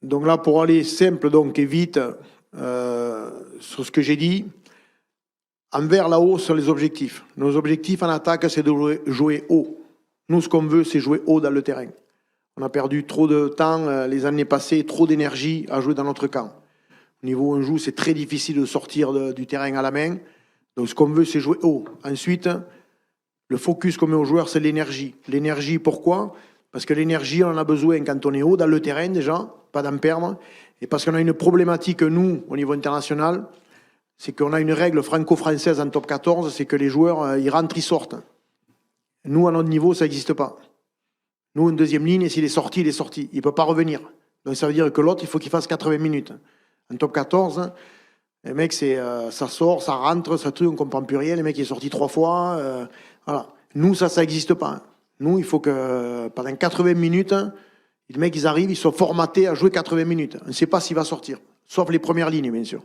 Donc là, pour aller simple donc, et vite sur ce que j'ai dit, en vert là-haut sur les objectifs. Nos objectifs en attaque, c'est de jouer haut. Nous, ce qu'on veut, c'est jouer haut dans le terrain. On a perdu trop de temps les années passées, trop d'énergie à jouer dans notre camp. Au niveau où on joue, c'est très difficile de sortir du terrain à la main. Donc ce qu'on veut, c'est jouer haut. Ensuite, le focus qu'on met aux joueurs, c'est l'énergie. L'énergie, pourquoi ? Parce que l'énergie, on en a besoin quand on est haut dans le terrain déjà, pas d'en perdre. Et parce qu'on a une problématique, nous, au niveau international, c'est qu'on a une règle franco-française en top 14, c'est que les joueurs, ils rentrent, ils sortent. Nous, à notre niveau, ça n'existe pas. Nous, une deuxième ligne, et s'il est sorti, il est sorti. Il ne peut pas revenir. Donc ça veut dire que l'autre, il faut qu'il fasse 80 minutes. En top 14, les mecs, ça sort, ça rentre, ça truc, on ne comprend plus rien. Les mecs, il est sorti 3 fois. Voilà. Nous, ça n'existe pas. Nous, il faut que pendant 80 minutes, les mecs, ils arrivent, ils sont formatés à jouer 80 minutes. On ne sait pas s'il va sortir. Sauf les premières lignes, bien sûr.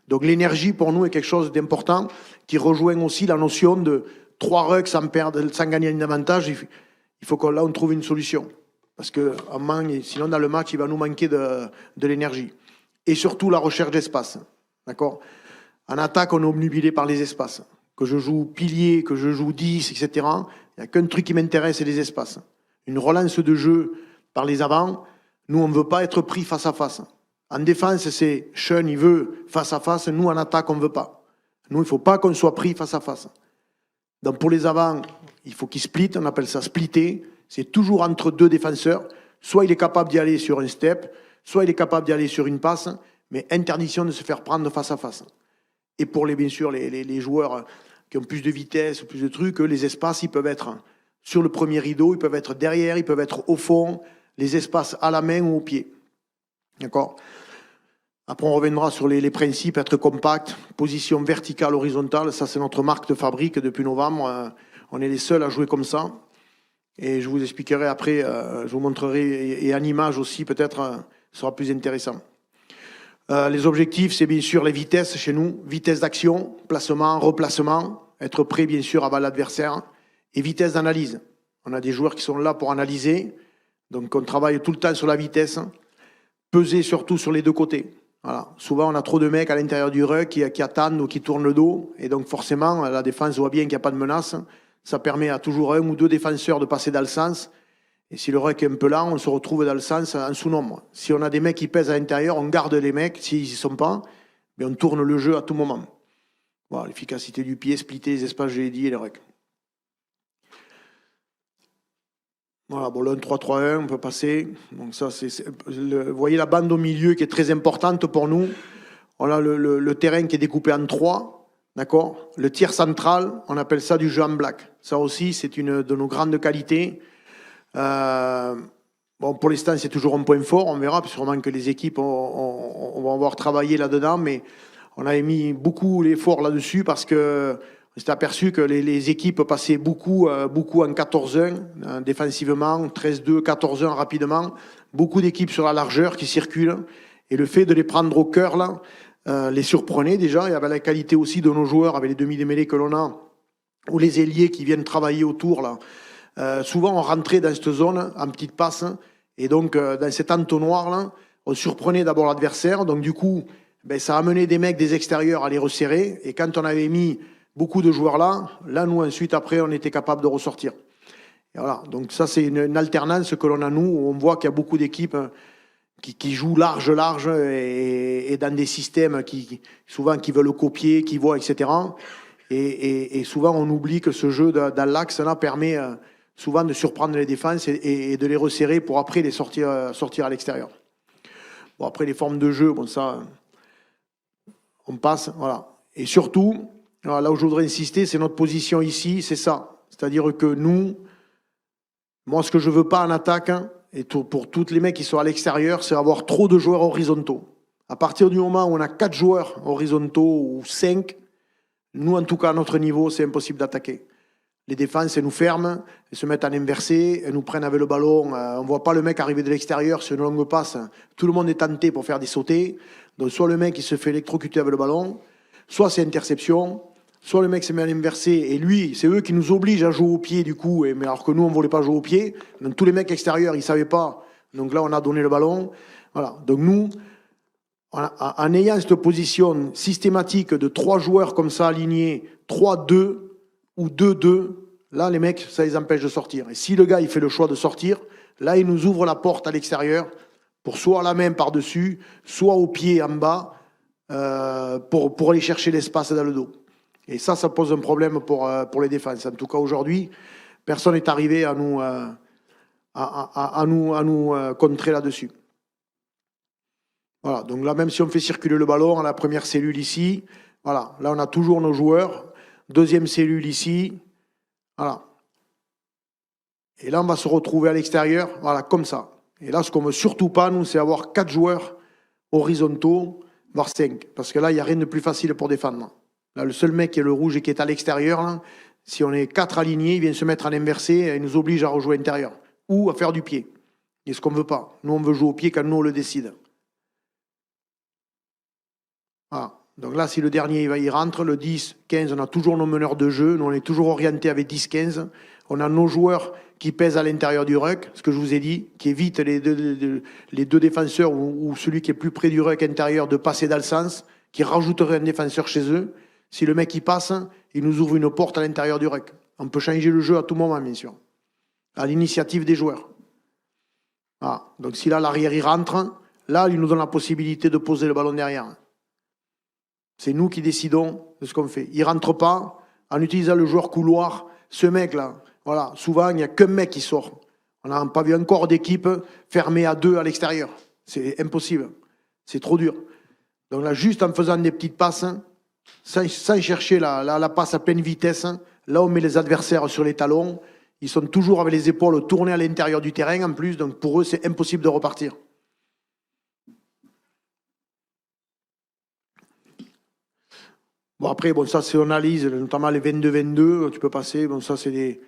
Donc l'énergie, pour nous, est quelque chose d'important qui rejoint aussi la notion de 3 rucks sans gagner un avantage. Il faut qu'on là on trouve une solution. Parce que sinon, dans le match, il va nous manquer de l'énergie. Et surtout, la recherche d'espace. D'accord ? En attaque, on est obnubilé par les espaces. Que je joue pilier, que je joue 10, etc. Il n'y a qu'un truc qui m'intéresse, c'est les espaces. Une relance de jeu par les avants. Nous, on ne veut pas être pris face à face. En défense, c'est Sean, il veut face à face. Nous, en attaque, on ne veut pas. Nous, il ne faut pas qu'on soit pris face à face. Donc, pour les avants, il faut qu'ils splitent. On appelle ça splitter. C'est toujours entre 2 défenseurs. Soit il est capable d'y aller sur un step, soit il est capable d'y aller sur une passe, mais interdiction de se faire prendre face à face. Et pour bien sûr, les joueurs qui ont plus de vitesse, plus de trucs, les espaces, ils peuvent être sur le premier rideau, ils peuvent être derrière, ils peuvent être au fond, les espaces à la main ou au pied. D'accord ? Après, on reviendra sur les principes, être compact, position verticale, horizontale. Ça, c'est notre marque de fabrique depuis novembre. On est les seuls à jouer comme ça. Et je vous expliquerai après, je vous montrerai, et en image aussi, peut-être, ce sera plus intéressant. Les objectifs, c'est bien sûr les vitesses chez nous. Vitesse d'action, placement, replacement. Être prêt, bien sûr, avant l'adversaire. Et vitesse d'analyse. On a des joueurs qui sont là pour analyser. Donc, on travaille tout le temps sur la vitesse. Peser surtout sur les 2 côtés. Voilà. Souvent, on a trop de mecs à l'intérieur du ruck qui attendent ou qui tournent le dos. Et donc, forcément, la défense voit bien qu'il n'y a pas de menace. Ça permet à toujours 1 ou 2 défenseurs de passer dans le sens. Et si le ruck est un peu lent, on se retrouve dans le sens en sous-nombre. Si on a des mecs qui pèsent à l'intérieur, on garde les mecs. S'ils n'y sont pas, mais on tourne le jeu à tout moment. Voilà, l'efficacité du pied, splitter les espaces, j'ai dit, et les rucks. Voilà, bon, le 1-3-3-1, on peut passer. Donc ça, vous voyez la bande au milieu qui est très importante pour nous. On a le terrain qui est découpé en 3. D'accord ? Le tir central, on appelle ça du jeu en black. Ça aussi, c'est une de nos grandes qualités. Bon, pour l'instant, c'est toujours un point fort. On verra, sûrement que les équipes on va avoir travaillé là-dedans, mais on avait mis beaucoup l'effort là-dessus parce que on s'est aperçu que les équipes passaient beaucoup en 14-1 défensivement, 13-2, 14-1 rapidement. Beaucoup d'équipes sur la largeur qui circulent. Et le fait de les prendre au cœur, là, les surprenait déjà. Il y avait la qualité aussi de nos joueurs, avec les demi-démêlés que l'on a, ou les ailiers qui viennent travailler autour, là. Souvent, on rentrait dans cette zone en petite passe. Et donc, dans cet entonnoir-là, on surprenait d'abord l'adversaire. Donc, du coup, ça a amené des mecs des extérieurs à les resserrer. Et quand on avait mis beaucoup de joueurs là, nous, ensuite, après, on était capable de ressortir. Et voilà. Donc, ça, c'est une alternance que l'on a, nous, où on voit qu'il y a beaucoup d'équipes qui jouent large, et dans des systèmes souvent qui veulent copier, qui voient, etc. Et souvent, on oublie que ce jeu dans l'axe-là permet souvent de surprendre les défenses et de les resserrer pour après les sortir à l'extérieur. Bon, après, les formes de jeu, bon, ça, on passe, voilà. Et surtout, là où je voudrais insister, c'est notre position ici, c'est ça. C'est-à-dire que nous, moi, ce que je veux pas en attaque, et pour tous les mecs qui sont à l'extérieur, c'est avoir trop de joueurs horizontaux. À partir du moment où on a 4 joueurs horizontaux ou 5, nous, en tout cas, à notre niveau, c'est impossible d'attaquer. Les défenses, elles nous ferment, elles se mettent en inversé, elles nous prennent avec le ballon. On ne voit pas le mec arriver de l'extérieur sur une longue passe. Tout le monde est tenté pour faire des sautés. Donc, soit le mec il se fait électrocuter avec le ballon, soit c'est interception, soit le mec se met en inversé. Et lui, c'est eux qui nous obligent à jouer au pied, du coup. Mais alors que nous, on ne voulait pas jouer au pied. Donc, tous les mecs extérieurs, ils ne savaient pas Donc là, on a donné le ballon. Voilà. Donc nous, en ayant cette position systématique de 3 joueurs comme ça alignés, 3-2 ou 2-2, là, les mecs, ça les empêche de sortir. Et si le gars, il fait le choix de sortir, là, il nous ouvre la porte à l'extérieur pour soit la main par-dessus, soit au pied en bas, pour aller chercher l'espace dans le dos. Et ça pose un problème pour les défenses. En tout cas, aujourd'hui, personne n'est arrivé à nous contrer là-dessus. Voilà, donc là, même si on fait circuler le ballon à la première cellule ici, voilà, là, on a toujours nos joueurs. Deuxième cellule ici, voilà. Et là, on va se retrouver à l'extérieur, voilà, comme ça. Et là, ce qu'on ne veut surtout pas, nous, c'est avoir 4 joueurs horizontaux, voire 5. Parce que là, il n'y a rien de plus facile pour défendre. Là, le seul mec qui est le rouge et qui est à l'extérieur, là, si on est 4 alignés, il vient se mettre en inversé et il nous oblige à rejouer à l'intérieur. Ou à faire du pied. Et ce qu'on ne veut pas. Nous, on veut jouer au pied quand nous, on le décide. Voilà. Donc là, si le dernier il rentre, le 10, 15, on a toujours nos meneurs de jeu. Nous, on est toujours orienté avec 10, 15. On a nos joueurs qui pèsent à l'intérieur du ruck, ce que je vous ai dit, qui évitent les deux défenseurs ou celui qui est plus près du ruck intérieur de passer dans le sens, qui rajouterait un défenseur chez eux. Si le mec il passe, il nous ouvre une porte à l'intérieur du ruck. On peut changer le jeu à tout moment, bien sûr, à l'initiative des joueurs. Voilà. Donc si là, l'arrière il rentre, là, il nous donne la possibilité de poser le ballon derrière. C'est nous qui décidons de ce qu'on fait. Il ne rentre pas en utilisant le joueur couloir. Ce mec-là, voilà, souvent, il n'y a qu'un mec qui sort. On n'a pas vu encore d'équipe fermée à 2 à l'extérieur. C'est impossible. C'est trop dur. Donc là, juste en faisant des petites passes, sans chercher la passe à pleine vitesse, là, on met les adversaires sur les talons. Ils sont toujours avec les épaules tournées à l'intérieur du terrain en plus. Donc pour eux, c'est impossible de repartir. Bon, après, bon, ça, c'est on analyse, notamment les 22-22, tu peux passer. Bon, ça, c'est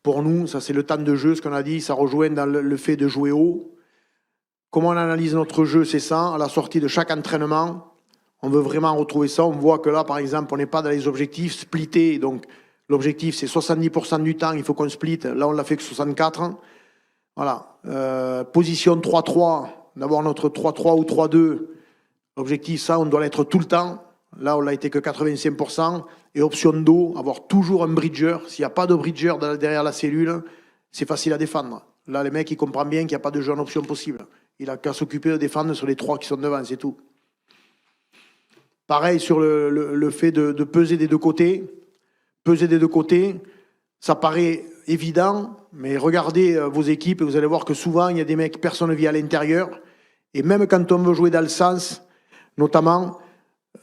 pour nous, ça, c'est le temps de jeu, ce qu'on a dit. Ça rejoint dans le fait de jouer haut. Comment on analyse notre jeu, c'est ça. À la sortie de chaque entraînement, on veut vraiment retrouver ça. On voit que là, par exemple, on n'est pas dans les objectifs splittés. Donc, l'objectif, c'est 70% du temps, il faut qu'on split. Là, on l'a fait que 64. Voilà. Position 3-3, d'avoir notre 3-3 ou 3-2. L'objectif, ça, on doit l'être tout le temps. Là, on l'a été que 85%. Et option dos, avoir toujours un bridger. S'il n'y a pas de bridger derrière la cellule, c'est facile à défendre. Là, le mec, il comprend bien qu'il n'y a pas de jeu en option possible. Il n'a qu'à s'occuper de défendre sur les 3 qui sont devant, c'est tout. Pareil sur le fait de peser des deux côtés. Peser des deux côtés, ça paraît évident, mais regardez vos équipes et vous allez voir que souvent, il y a des mecs, personne ne vit à l'intérieur. Et même quand on veut jouer dans le sens, notamment...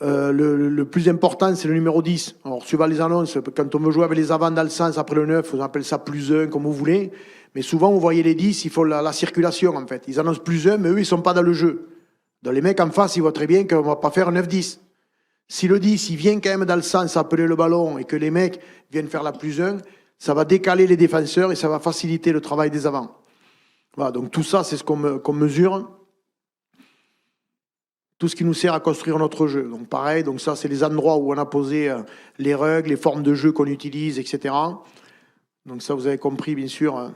le plus important, c'est le numéro 10. Alors, suivant les annonces, quand on veut jouer avec les avants dans le sens après le 9, on appelle ça plus 1, comme vous voulez. Mais souvent, vous voyez les 10, il faut la circulation, en fait. Ils annoncent plus 1, mais eux, ils ne sont pas dans le jeu. Donc, les mecs en face, ils voient très bien qu'on ne va pas faire un 9-10. Si le 10, il vient quand même dans le sens appeler le ballon et que les mecs viennent faire la plus 1, ça va décaler les défenseurs et ça va faciliter le travail des avants. Voilà, donc tout ça, c'est ce qu'on mesure. Tout ce qui nous sert à construire notre jeu. Donc pareil, donc ça c'est les endroits où on a posé les règles, les formes de jeu qu'on utilise, etc. Donc ça vous avez compris bien sûr,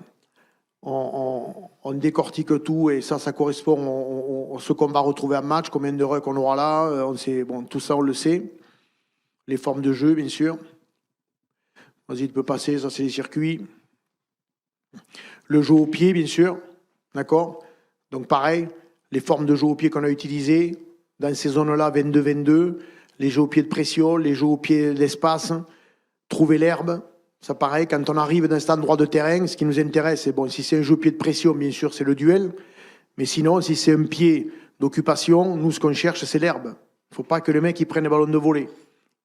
on décortique tout et ça correspond à ce qu'on va retrouver en match, combien de règles on aura là, on sait, bon, tout ça on le sait. Les formes de jeu bien sûr. Vas-y, tu peux passer, ça c'est les circuits. Le jeu au pied bien sûr, d'accord. Donc pareil, les formes de jeu au pied qu'on a utilisées, dans ces zones-là, 22-22, les jeux au pied de pression, les jeux au pied d'espace, trouver l'herbe. Ça pareil, quand on arrive dans cet endroit de terrain, ce qui nous intéresse, c'est bon, si c'est un jeu au pied de pression, bien sûr, c'est le duel. Mais sinon, si c'est un pied d'occupation, nous, ce qu'on cherche, c'est l'herbe. Il ne faut pas que les mecs ils prennent les ballons de volée.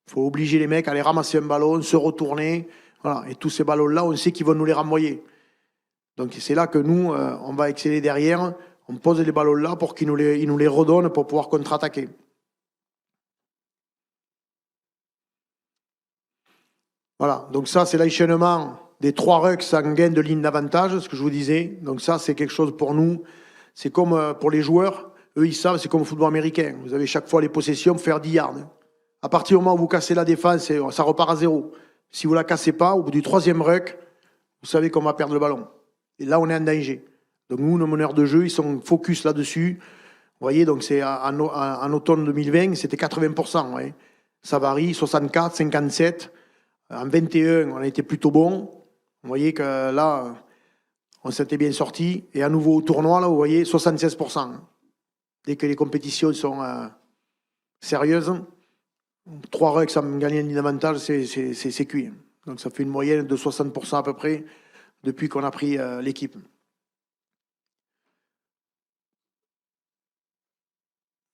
Il faut obliger les mecs à aller ramasser un ballon, se retourner. Voilà. Et tous ces ballons-là, on sait qu'ils vont nous les renvoyer. Donc c'est là que nous, on va exceller derrière. On pose les ballons là pour qu'ils nous les redonnent pour pouvoir contre-attaquer. Voilà, donc ça c'est l'enchaînement des 3 rucks sans gain de ligne d'avantage, ce que je vous disais. Donc ça c'est quelque chose pour nous. C'est comme pour les joueurs, eux ils savent, c'est comme au football américain. Vous avez chaque fois les possessions pour faire 10 yards. À partir du moment où vous cassez la défense, ça repart à 0. Si vous ne la cassez pas, au bout du 3e ruck, vous savez qu'on va perdre le ballon. Et là on est en danger. Donc nous, nos meneurs de jeu, ils sont focus là-dessus. Vous voyez, donc c'est en automne 2020, c'était 80%. Ouais. Ça varie, 64, 57. En 21, on a été plutôt bon. Vous voyez que là, on s'était bien sorti. Et à nouveau au tournoi, là, vous voyez, 76%. Dès que les compétitions sont sérieuses, 3 rucks sans gagner un avantage, c'est cuit. Donc ça fait une moyenne de 60% à peu près depuis qu'on a pris l'équipe.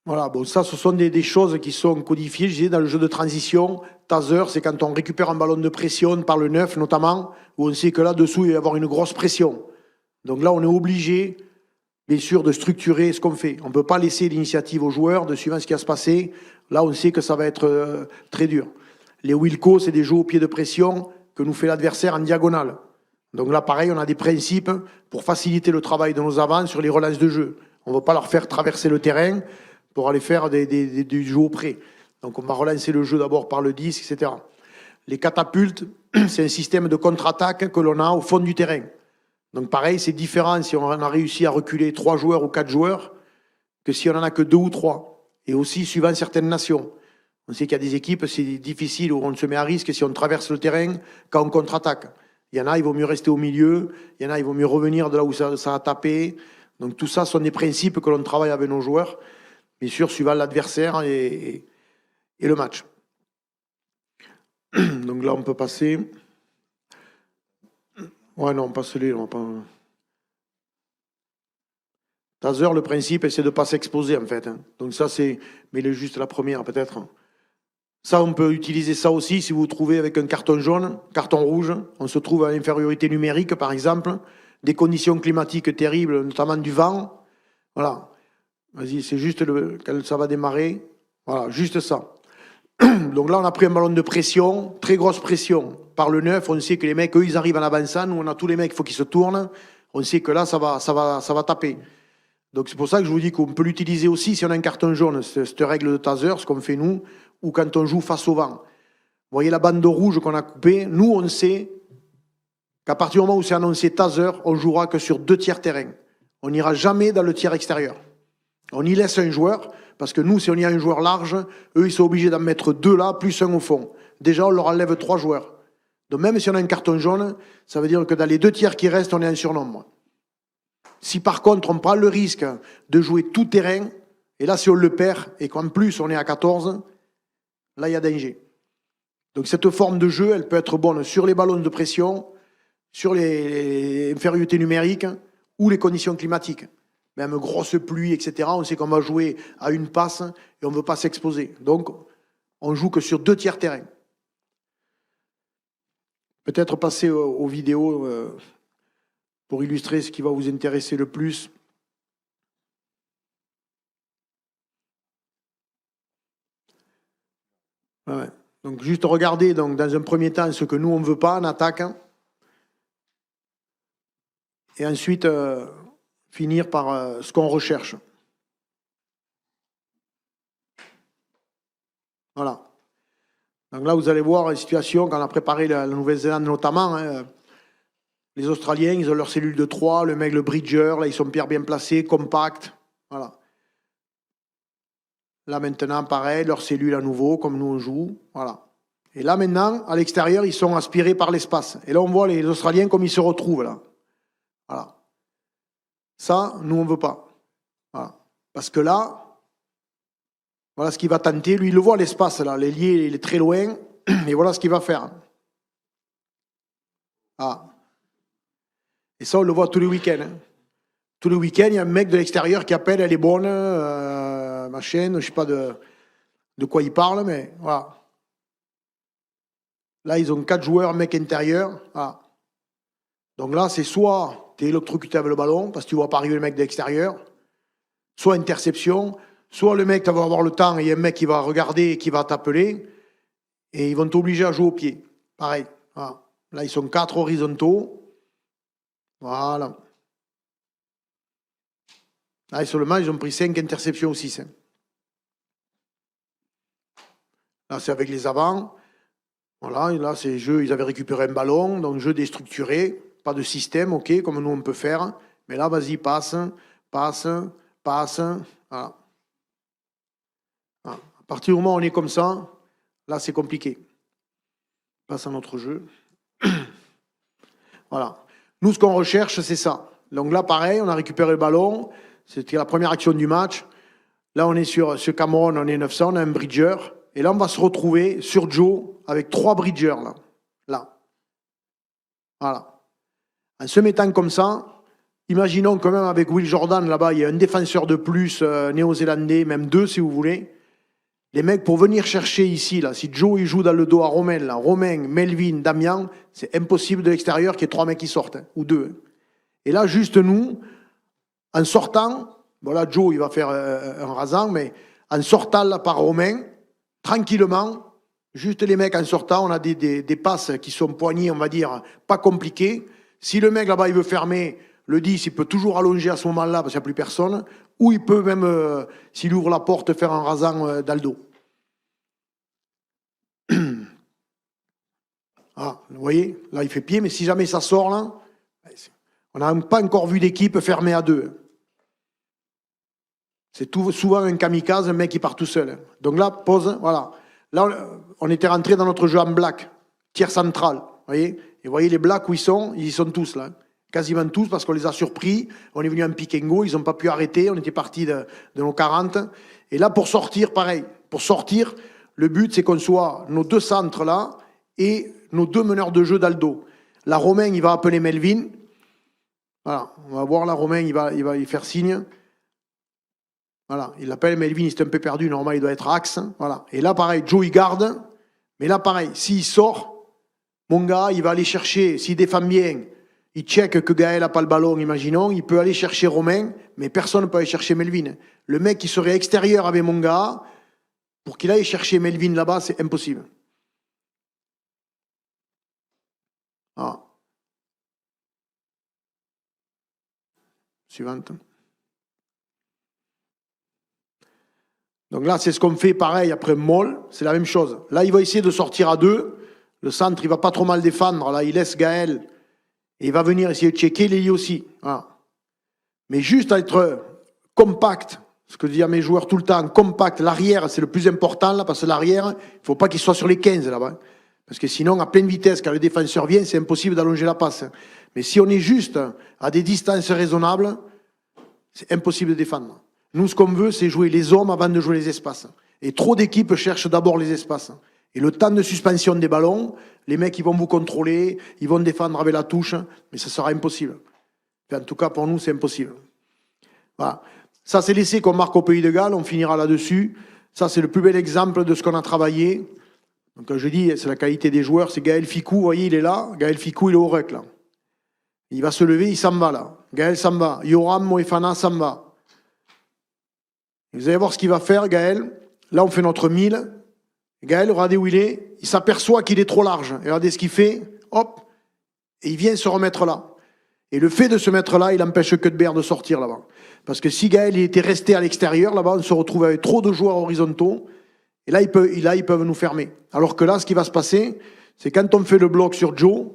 Voilà, bon, ça, ce sont des choses qui sont codifiées, je disais, dans le jeu de transition. Taser, c'est quand on récupère un ballon de pression par le neuf, notamment, où on sait que là-dessous, il va y avoir une grosse pression. Donc là, on est obligé, bien sûr, de structurer ce qu'on fait. On ne peut pas laisser l'initiative aux joueurs de suivant ce qui va se passer. Là, on sait que ça va être très dur. Les Wilco, c'est des jeux au pied de pression que nous fait l'adversaire en diagonale. Donc là, pareil, on a des principes pour faciliter le travail de nos avants sur les relances de jeu. On ne veut pas leur faire traverser le terrain pour aller faire du jeu au près. Donc on va relancer le jeu d'abord par le disque, etc. Les catapultes, c'est un système de contre-attaque que l'on a au fond du terrain. Donc pareil, c'est différent si on a réussi à reculer 3 joueurs ou 4 joueurs que si on en a que 2 ou 3. Et aussi suivant certaines nations. On sait qu'il y a des équipes, c'est difficile, où on se met à risque si on traverse le terrain quand on contre-attaque. Il y en a, il vaut mieux rester au milieu. Il y en a, il vaut mieux revenir de là où ça a tapé. Donc tout ça sont des principes que l'on travaille avec nos joueurs. Bien sûr, suivant l'adversaire et le match. Donc là, on peut passer. Ouais, non, passe-les. On va pas... Taser, le principe, c'est de ne pas s'exposer, en fait. Donc ça, c'est... Mais juste la première, peut-être. Ça, on peut utiliser ça aussi si vous vous trouvez avec un carton jaune, carton rouge. On se trouve à l'infériorité numérique, par exemple. Des conditions climatiques terribles, notamment du vent. Voilà. Vas-y, c'est juste quand ça va démarrer. Voilà, juste ça. Donc là, on a pris un ballon de pression, très grosse pression. Par le neuf, on sait que les mecs, eux, ils arrivent en avançant. Nous, on a tous les mecs, il faut qu'ils se tournent. On sait que là, ça va taper. Donc c'est pour ça que je vous dis qu'on peut l'utiliser aussi si on a un carton jaune, cette règle de taser, ce qu'on fait nous, ou quand on joue face au vent. Vous voyez la bande rouge qu'on a coupée. Nous, on sait qu'à partir du moment où c'est annoncé taser, on jouera que sur 2 tiers terrain. On n'ira jamais dans le tiers extérieur. On y laisse un joueur, parce que nous, si on y a un joueur large, eux, ils sont obligés d'en mettre 2 là, plus un au fond. Déjà, on leur enlève 3 joueurs. Donc même si on a un carton jaune, ça veut dire que dans les 2 tiers qui restent, on est en surnombre. Si par contre, on prend le risque de jouer tout terrain, et là, si on le perd, et qu'en plus, on est à 14, là, il y a danger. Donc cette forme de jeu, elle peut être bonne sur les ballons de pression, sur les infériorités numériques ou les conditions climatiques. Même grosse pluie, etc. On sait qu'on va jouer à une passe et on ne veut pas s'exposer. Donc, on joue que sur 2 tiers terrain. Peut-être passer aux vidéos pour illustrer ce qui va vous intéresser le plus. Ouais. Donc, juste regarder donc, dans un premier temps ce que nous, on ne veut pas en attaque. Et ensuite... finir par ce qu'on recherche. Voilà. Donc là, vous allez voir la situation quand on a préparé la Nouvelle-Zélande notamment. Hein, les Australiens, ils ont leur cellule de 3, le mec, le bridger, là, ils sont bien placés, compacts. Voilà. Là, maintenant, pareil, leur cellule à nouveau, comme nous on joue. Voilà. Et là, maintenant, à l'extérieur, ils sont aspirés par l'espace. Et là, on voit les Australiens comme ils se retrouvent, là. Voilà. Ça, nous, on ne veut pas. Voilà. Parce que là, voilà ce qu'il va tenter. Lui, il le voit, l'espace, là. L'ailier, il est très loin. Et voilà ce qu'il va faire. Ah. Et ça, on le voit tous les week-ends. Hein. Tous les week-ends, il y a un mec de l'extérieur qui appelle, elle est bonne, machin, je ne sais pas de quoi il parle, mais voilà. Là, ils ont 4 joueurs, mec intérieur. Voilà. Donc là, c'est soit tu es électrocuté avec le ballon, parce que tu ne vois pas arriver le mec de l'extérieur, soit interception, soit le mec, tu vas avoir le temps, et il y a un mec qui va regarder et qui va t'appeler, et ils vont t'obliger à jouer au pied. Pareil. Voilà. Là, ils sont 4 horizontaux. Voilà. Là, seulement, ils ont pris 5 interceptions ou 6. Hein. Là, c'est avec les avants. Voilà, et là, c'est jeu, ils avaient récupéré un ballon, donc jeu déstructuré, pas de système, ok, comme nous on peut faire. Mais là, vas-y, passe, passe, passe. Voilà. Voilà. À partir du moment où on est comme ça, là, c'est compliqué. Passe à notre jeu. Voilà. Nous, ce qu'on recherche, c'est ça. Donc là, pareil, on a récupéré le ballon. C'était la première action du match. Là, on est sur Cameroun, on est 900, on a un bridger. Et là, on va se retrouver sur Joe avec 3 bridgers, là. Là. Voilà. En se mettant comme ça, imaginons quand même avec Will Jordan, là-bas, il y a un défenseur de plus, néo-zélandais, même 2 si vous voulez. Les mecs, pour venir chercher ici, là, si Joe il joue dans le dos à Romain, là, Romain, Melvin, Damien, c'est impossible de l'extérieur qu'il y ait 3 mecs qui sortent, hein, ou 2. Et là, juste nous, en sortant, voilà, Joe, il va faire un rasant, mais en sortant là par Romain, tranquillement, juste les mecs en sortant, on a des passes qui sont poignées, on va dire, pas compliquées. Si le mec là-bas, il veut fermer le 10, il peut toujours allonger à ce moment-là parce qu'il n'y a plus personne. Ou il peut même, s'il ouvre la porte, faire un rasant dans le dos. Ah, vous voyez, là il fait pied, mais si jamais ça sort là, on n'a pas encore vu d'équipe fermée à 2. C'est souvent un kamikaze, un mec qui part tout seul. Donc là, pause, voilà. Là, on était rentré dans notre jeu en black, tiers central, vous voyez. Et vous voyez les blacks où ils y sont tous là. Quasiment tous, parce qu'on les a surpris. On est venu en pick and go, ils n'ont pas pu arrêter. On était parti de nos 40. Et là, pour sortir, pareil. Pour sortir, le but, c'est qu'on soit nos 2 centres là et nos 2 meneurs de jeu dans le dos. Là, Romain, il va appeler Melvin. Voilà, on va voir là, Romain, il va y faire signe. Voilà, il l'appelle Melvin, il est un peu perdu, normalement, il doit être axe. Voilà. Et là, pareil, Joe, il garde. Mais là, pareil, s'il sort, mon gars, il va aller chercher, s'il défend bien, il check que Gaël n'a pas le ballon, imaginons, il peut aller chercher Romain, mais personne ne peut aller chercher Melvin. Le mec qui serait extérieur avec mon gars, pour qu'il aille chercher Melvin là-bas, c'est impossible. Ah. Suivante. Donc là, c'est ce qu'on fait pareil après Moll, c'est la même chose. Là, il va essayer de sortir à 2. Le centre, il va pas trop mal défendre. Là, il laisse Gaël. Et il va venir essayer de checker Léli aussi. Voilà. Mais juste à être compact, ce que je dis à mes joueurs tout le temps, compact, l'arrière, c'est le plus important, là, parce que l'arrière, il ne faut pas qu'il soit sur les 15 là-bas. Parce que sinon, à pleine vitesse, quand le défenseur vient, c'est impossible d'allonger la passe. Mais si on est juste à des distances raisonnables, c'est impossible de défendre. Nous, ce qu'on veut, c'est jouer les hommes avant de jouer les espaces. Et trop d'équipes cherchent d'abord les espaces. Et le temps de suspension des ballons, les mecs, ils vont vous contrôler, ils vont défendre avec la touche, mais ça sera impossible. En tout cas, pour nous, c'est impossible. Voilà. Ça, c'est l'essai qu'on marque au Pays de Galles, on finira là-dessus. Ça, c'est le plus bel exemple de ce qu'on a travaillé. Donc, quand je dis, c'est la qualité des joueurs, c'est Gaël Ficou, vous voyez, il est là. Gaël Ficou, il est au rec, là. Il va se lever, il s'en va, là. Gaël s'en va. Yoram Moefana s'en va. Vous allez voir ce qu'il va faire, Gaël. Là, on fait notre 1000. Gaël, regardez où il est. Il s'aperçoit qu'il est trop large. Et regardez ce qu'il fait. Hop. Et il vient se remettre là. Et le fait de se mettre là, il empêche Cuthbert de sortir là-bas. Parce que si Gaël il était resté à l'extérieur, là-bas, on se retrouve avec trop de joueurs horizontaux. Et là, ils peuvent nous fermer. Alors que là, ce qui va se passer, c'est quand on fait le bloc sur Joe,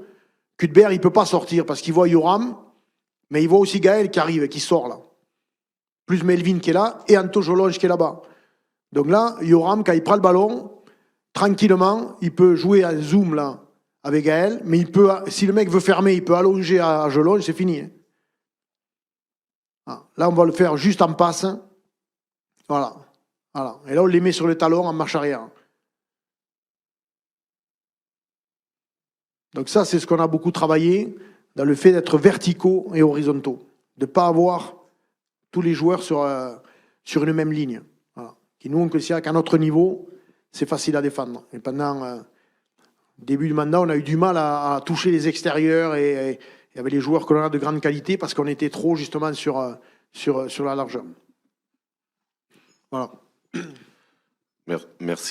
Cuthbert, il ne peut pas sortir parce qu'il voit Yoram, mais il voit aussi Gaël qui arrive, qui sort là. Plus Melvin qui est là, et Anto Jolonge qui est là-bas. Donc là, Yoram, quand il prend le ballon, tranquillement, il peut jouer en zoom là, avec Gaël, mais il peut, si le mec veut fermer, il peut allonger à Jolonge, c'est fini. Hein. Là, on va le faire juste en passe. Voilà. Voilà. Et là, on les met sur le talon en marche arrière. Donc ça, c'est ce qu'on a beaucoup travaillé dans le fait d'être verticaux et horizontaux. De ne pas avoir tous les joueurs sur une même ligne. Voilà. Qui nous, on considère qu'à notre niveau, c'est facile à défendre. Et pendant le début du mandat, on a eu du mal à toucher les extérieurs et avec les joueurs que l'on a de grande qualité parce qu'on était trop justement sur la largeur. Voilà. Merci.